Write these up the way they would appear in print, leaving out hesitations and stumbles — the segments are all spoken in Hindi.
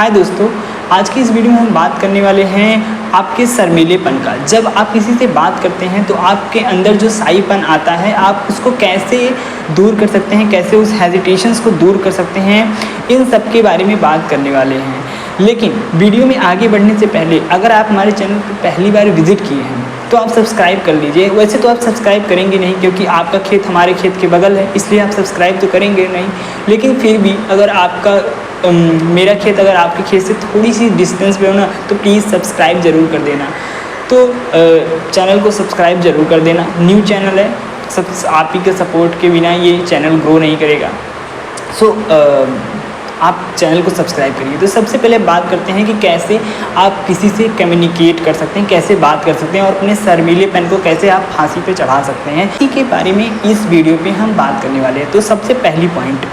हाय दोस्तों, आज की इस वीडियो में हम बात करने वाले हैं आपके शर्मीलेपन का। जब आप किसी से बात करते हैं तो आपके अंदर जो शाईपन आता है आप उसको कैसे दूर कर सकते हैं, कैसे उस हेजिटेशंस को दूर कर सकते हैं, इन सब के बारे में बात करने वाले हैं। लेकिन वीडियो में आगे बढ़ने से पहले अगर आप हमारे चैनल पर पहली बार विजिट किए हैं तो आप सब्सक्राइब कर लीजिए। वैसे तो आप सब्सक्राइब करेंगे नहीं क्योंकि आपका खेत हमारे खेत के बगल है, इसलिए आप सब्सक्राइब तो करेंगे नहीं। लेकिन फिर भी अगर आपका मेरा खेत अगर आपके खेत से थोड़ी सी डिस्टेंस पे हो ना तो प्लीज़ सब्सक्राइब ज़रूर कर देना। तो चैनल को सब्सक्राइब ज़रूर कर देना। न्यू चैनल है, आप ही के सपोर्ट के बिना ये चैनल ग्रो नहीं करेगा। आप चैनल को सब्सक्राइब करिए। तो सबसे पहले बात करते हैं कि कैसे आप किसी से कम्युनिकेट कर सकते हैं, कैसे बात कर सकते हैं और अपने शर्मीलेपन को कैसे आप फांसी पे चढ़ा सकते हैं, इसी के बारे में इस वीडियो पे हम बात करने वाले हैं। तो सबसे पहली पॉइंट,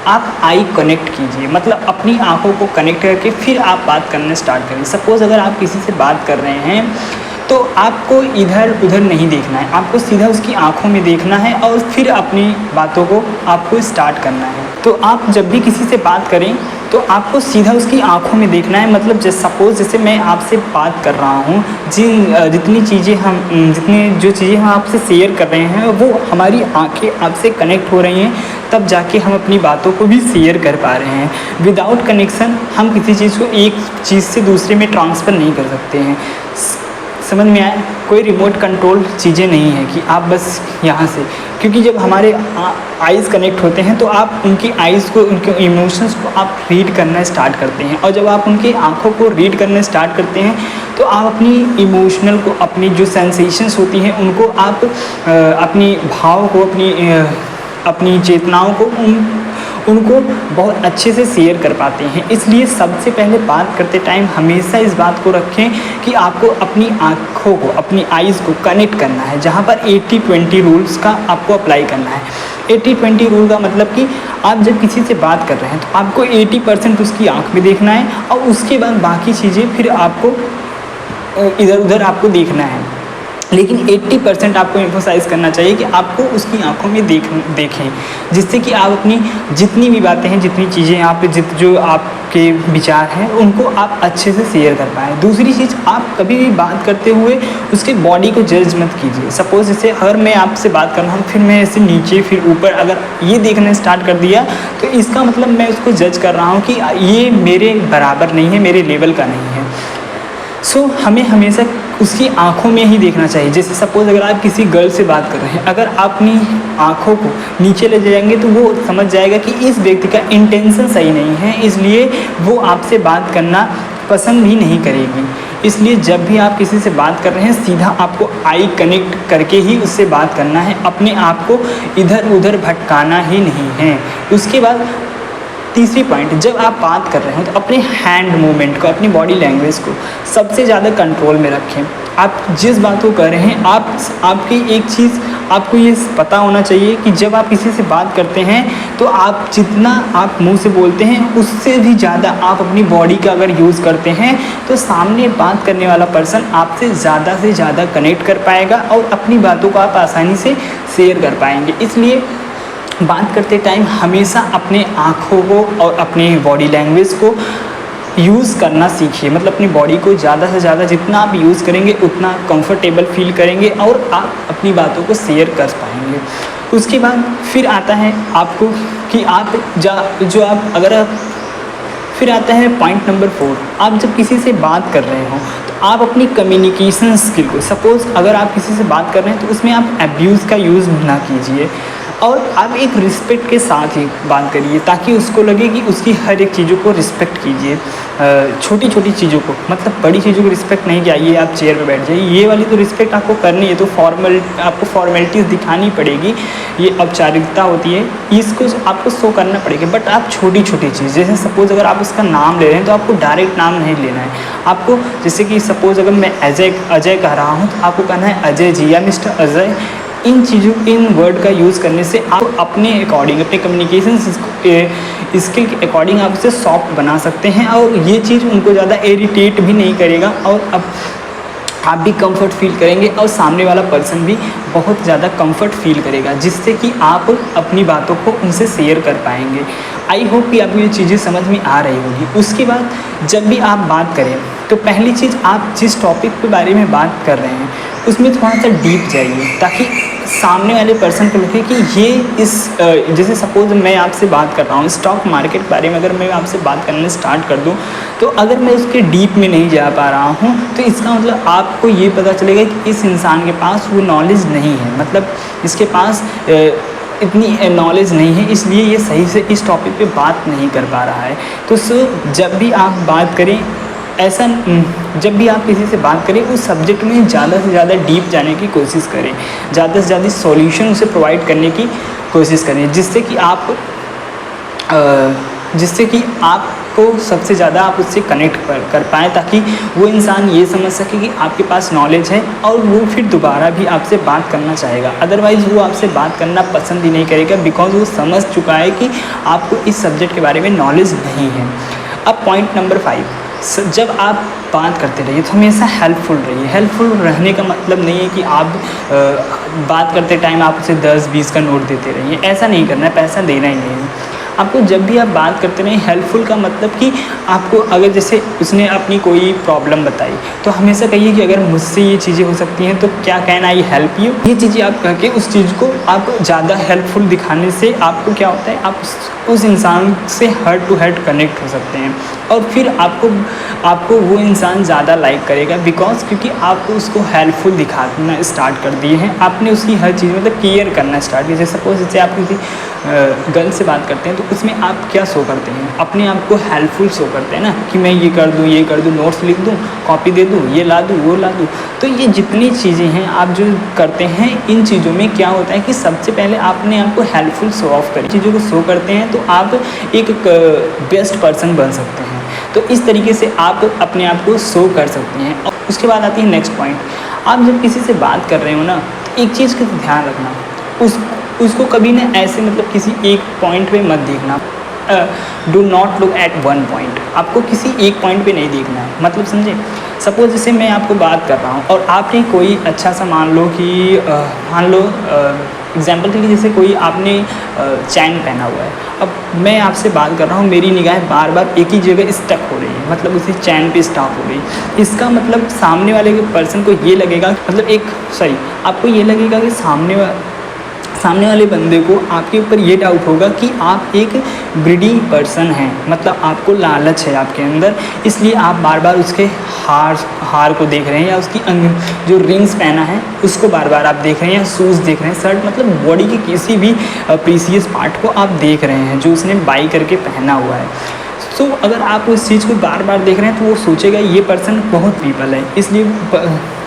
आप आई कनेक्ट कीजिए, मतलब अपनी आंखों को कनेक्ट करके फिर आप बात करना स्टार्ट करें। सपोज़ अगर आप किसी से बात कर रहे हैं तो आपको इधर उधर नहीं देखना है, आपको सीधा उसकी आंखों में देखना है और फिर अपनी बातों को आपको स्टार्ट करना है। तो आप जब भी किसी से बात करें तो आपको सीधा उसकी आंखों में देखना है। मतलब सपोज़ जैसे मैं आपसे बात कर रहा हूँ, जितनी चीज़ें हम आपसे शेयर कर रहे हैं वो हमारी आंखें आपसे कनेक्ट हो रही हैं, तब जाके हम अपनी बातों को भी शेयर कर पा रहे हैं। विदाउट कनेक्शन हम किसी चीज़ को एक चीज़ से दूसरे में ट्रांसफ़र नहीं कर सकते हैं। समझ में आया? कोई रिमोट कंट्रोल चीज़ें नहीं है कि आप बस यहाँ से, क्योंकि जब हमारे आइज़ कनेक्ट होते हैं तो आप उनकी आइज़ को, उनके इमोशंस को आप रीड करना स्टार्ट करते हैं। और जब आप उनकी आंखों को रीड करना स्टार्ट करते हैं तो आप अपनी इमोशनल को, अपनी जो सेंसेशंस होती हैं उनको आप अपनी भाव को, अपनी चेतनाओं को उनको बहुत अच्छे से शेयर कर पाते हैं। इसलिए सबसे पहले बात करते टाइम हमेशा इस बात को रखें कि आपको अपनी आँखों को, अपनी आइज़ को कनेक्ट करना है, जहाँ पर 80-20 रूल्स का आपको अप्लाई करना है। 80-20 रूल का मतलब कि आप जब किसी से बात कर रहे हैं तो आपको 80% उसकी आँख में देखना है और उसके बाद बाकी चीज़ें फिर आपको इधर उधर आपको देखना है। लेकिन 80% आपको एम्फोसाइज़ करना चाहिए कि आपको उसकी आंखों में देखें, जिससे कि आप अपनी जितनी भी बातें हैं, जितनी चीज़ें आप जो आपके विचार हैं उनको आप अच्छे से शेयर कर पाएँ। दूसरी चीज़, आप कभी भी बात करते हुए उसके बॉडी को जज मत कीजिए। सपोज़ जैसे अगर मैं आपसे बात कर रहा हूँ फिर मैं ऐसे नीचे फिर ऊपर अगर ये देखना स्टार्ट कर दिया तो इसका मतलब मैं उसको जज कर रहा हूँ कि ये मेरे बराबर नहीं है, मेरे लेवल का नहीं है। हमें हमेशा उसकी आंखों में ही देखना चाहिए। जैसे सपोज़ अगर आप किसी गर्ल से बात कर रहे हैं, अगर आप अपनी आंखों को नीचे ले जाएंगे तो वो समझ जाएगा कि इस व्यक्ति का इंटेंशन सही नहीं है, इसलिए वो आपसे बात करना पसंद भी नहीं करेगी। इसलिए जब भी आप किसी से बात कर रहे हैं सीधा आपको आई कनेक्ट करके ही उससे बात करना है, अपने आप को इधर उधर भटकाना ही नहीं है। उसके बाद तीसरी पॉइंट, जब आप बात कर रहे हैं तो अपने हैंड मूवमेंट को, अपनी बॉडी लैंग्वेज को सबसे ज़्यादा कंट्रोल में रखें। आप जिस बात को कर रहे हैं, आपकी एक चीज़ आपको ये पता होना चाहिए कि जब आप किसी से बात करते हैं तो आप जितना आप मुंह से बोलते हैं उससे भी ज़्यादा आप अपनी बॉडी का अगर यूज़ करते हैं तो सामने बात करने वाला पर्सन आपसे ज़्यादा कनेक्ट कर पाएगा और अपनी बातों को आप आसानी से शेयर कर पाएंगे। इसलिए बात करते टाइम हमेशा अपने आँखों को और अपने बॉडी लैंग्वेज को यूज़ करना सीखिए। मतलब अपनी बॉडी को ज़्यादा से ज़्यादा जितना आप यूज़ करेंगे उतना कंफर्टेबल फील करेंगे और आप अपनी बातों को शेयर कर पाएंगे। उसके बाद फिर आता है आपको कि फिर आता है पॉइंट नंबर 4, आप जब किसी से बात कर रहे हो तो आप अपनी कम्युनिकेशन स्किल को, सपोज़ अगर आप किसी से बात कर रहे हैं तो उसमें आप अब्यूज़ का यूज़ ना कीजिए और आप एक रिस्पेक्ट के साथ ही बात करिए ताकि उसको लगे कि उसकी हर एक चीज़ों को रिस्पेक्ट कीजिए। छोटी छोटी चीज़ों को, मतलब बड़ी चीज़ों को रिस्पेक्ट नहीं कि आइए आप चेयर पे बैठ जाइए, ये वाली तो रिस्पेक्ट आपको करनी है, तो आपको फॉर्मेलिटीज़ दिखानी पड़ेगी, ये औपचारिकता होती है, इसको आपको शो करना पड़ेगा। बट आप छोटी छोटी चीज़, जैसे सपोज़ अगर आप उसका नाम ले रहे हैं तो आपको डायरेक्ट नाम नहीं लेना है। आपको जैसे कि सपोज़ अगर मैं अजय कह रहा हूँ तो आपको कहना है अजय जी या मिस्टर अजय। इन वर्ड का यूज़ करने से आप अपने अकॉर्डिंग, अपने कम्युनिकेशन इसके अकॉर्डिंग आप उसे सॉफ्ट बना सकते हैं और ये चीज़ उनको ज़्यादा इरिटेट भी नहीं करेगा और अब आप भी कंफर्ट फील करेंगे और सामने वाला पर्सन भी बहुत ज़्यादा कंफर्ट फील करेगा, जिससे कि आप अपनी बातों को उनसे शेयर कर पाएंगे। आई होप कि आपको ये चीज़ें समझ में आ रही होगी। उसके बाद जब भी आप बात करें तो पहली चीज़, आप जिस टॉपिक के बारे में बात कर रहे हैं उसमें थोड़ा सा डीप जाइए, ताकि सामने वाले पर्सन को लगे कि ये इस जैसे सपोज मैं आपसे बात कर रहा हूँ स्टॉक मार्केट के बारे में, अगर मैं आपसे बात करने स्टार्ट कर दूँ तो अगर मैं उसके डीप में नहीं जा पा रहा हूँ तो इसका मतलब आपको ये पता चलेगा कि इस इंसान के पास वो नॉलेज नहीं है, मतलब इसके पास इतनी नॉलेज नहीं है, इसलिए ये सही से इस टॉपिक पे बात नहीं कर पा रहा है। तो जब भी आप बात करें, ऐसा जब भी आप किसी से बात करें उस सब्जेक्ट में ज़्यादा से ज़्यादा डीप जाने की कोशिश करें, ज़्यादा से ज़्यादा सॉल्यूशन उसे प्रोवाइड करने की कोशिश करें, जिससे कि आपको सबसे ज़्यादा आप उससे कनेक्ट कर पाएँ, ताकि वो इंसान ये समझ सके कि आपके पास नॉलेज है और वो फिर दोबारा भी आपसे बात करना चाहेगा। अदरवाइज़ वो आपसे बात करना पसंद ही नहीं करेगा, बिकॉज वो समझ चुका है कि आपको इस सब्जेक्ट के बारे में नॉलेज नहीं है। अब पॉइंट नंबर 5, जब आप बात करते रहिए तो हमेशा हेल्पफुल रहिए। हेल्पफुल रहने का मतलब नहीं है कि आप बात करते टाइम आप उसे 10-20 का नोट देते रहिए, ऐसा नहीं करना है, पैसा देना ही नहीं है आपको। जब भी आप बात करते रहें, हेल्पफुल का मतलब कि आपको अगर जैसे उसने अपनी कोई प्रॉब्लम बताई तो हमेशा कहिए कि अगर मुझसे ये चीज़ें हो सकती हैं तो क्या कैन आई हेल्प यू। ये चीज़ें आप कह के उस चीज़ को आप ज़्यादा हेल्पफुल दिखाने से आपको क्या होता है, आप उस इंसान से हार्ट टू हार्ट कनेक्ट हो सकते हैं और फिर आपको वो इंसान ज़्यादा लाइक करेगा, बिकॉज क्योंकि आपको उसको हेल्पफुल दिखाना स्टार्ट कर दिए हैं, आपने उसकी हर चीज़ मतलब केयर करना स्टार्ट किया। जैसे सपोज जैसे आप किसी गर्ल से बात करते हैं तो उसमें आप क्या शो करते हैं, अपने आप को हेल्पफुल शो करते हैं ना, कि मैं ये कर दूँ, नोट्स लिख दूँ, कॉपी दे दूँ, ये ला दूँ, वो ला दूँ। तो ये जितनी चीज़ें हैं आप जो करते हैं, इन चीज़ों में क्या होता है कि सबसे पहले आपने आपको हेल्पफुल शो ऑफ करें, चीज़ों को शो करते हैं तो आप एक बेस्ट पर्सन बन सकते हैं। तो इस तरीके से आप अपने आप को शो कर सकते हैं। और उसके बाद आती है नेक्स्ट पॉइंट, आप जब किसी से बात कर रहे हो ना तो एक चीज़ का ध्यान रखना, उसको कभी ना ऐसे मतलब किसी एक पॉइंट पे मत देखना। Do not look at one point, आपको किसी एक पॉइंट पे नहीं देखना है, मतलब समझे। सपोज जैसे मैं आपको बात कर रहा हूँ और आपने कोई अच्छा सा मान लो एग्जाम्पल के लिए जैसे कोई आपने चैन पहना हुआ है, अब मैं आपसे बात कर रहा हूँ, मेरी निगाहें बार बार एक ही जगह स्टक हो रही है, मतलब उसी चैन पे स्टॉप हो रही। इसका मतलब सामने वाले पर्सन को ये लगेगा, मतलब आपको ये लगेगा कि सामने वाले बंदे को आपके ऊपर ये डाउट होगा कि आप एक ग्रीडी पर्सन हैं, मतलब आपको लालच है आपके अंदर, इसलिए आप बार बार उसके हार को देख रहे हैं, या उसकी जो रिंग्स पहना है उसको बार बार आप देख रहे हैं, या शूज़ देख रहे हैं, शर्ट, मतलब बॉडी के किसी भी प्रीसियस पार्ट को आप देख रहे हैं जो उसने बाई करके पहना हुआ है। सो अगर आप उस चीज़ को बार बार देख रहे हैं तो वो सोचेगा ये पर्सन बहुत पीपल है, इसलिए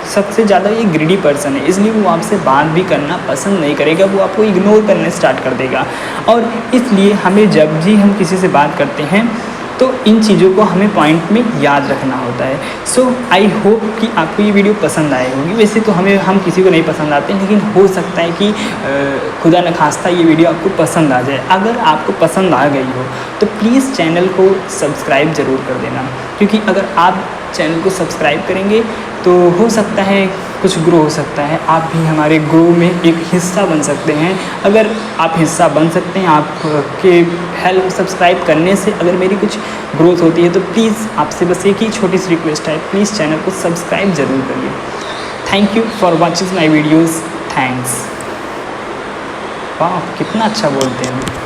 सबसे ज़्यादा ये ग्रीडी पर्सन है, इसलिए वो आपसे बात भी करना पसंद नहीं करेगा, वो आपको इग्नोर करने स्टार्ट कर देगा। और इसलिए हमें जब भी हम किसी से बात करते हैं तो इन चीज़ों को हमें पॉइंट में याद रखना होता है। सो आई होप कि आपको ये वीडियो पसंद आई होगी। वैसे तो हम किसी को नहीं पसंद आते हैं, लेकिन हो सकता है कि खुदा न खास्ता ये वीडियो आपको पसंद आ जाए। अगर आपको पसंद आ गई हो तो प्लीज़ चैनल को सब्सक्राइब ज़रूर कर देना, क्योंकि अगर आप चैनल को सब्सक्राइब करेंगे तो हो सकता है कुछ ग्रो हो सकता है, आप भी हमारे ग्रो में एक हिस्सा बन सकते हैं। अगर आप हिस्सा बन सकते हैं, आपके हेल्प सब्सक्राइब करने से अगर मेरी कुछ ग्रोथ होती है तो प्लीज़ आपसे बस एक ही छोटी सी रिक्वेस्ट है, प्लीज़ चैनल को सब्सक्राइब ज़रूर करिए। Thank you for watching my videos. Thanks. वाह, कितना अच्छा बोलते हैं।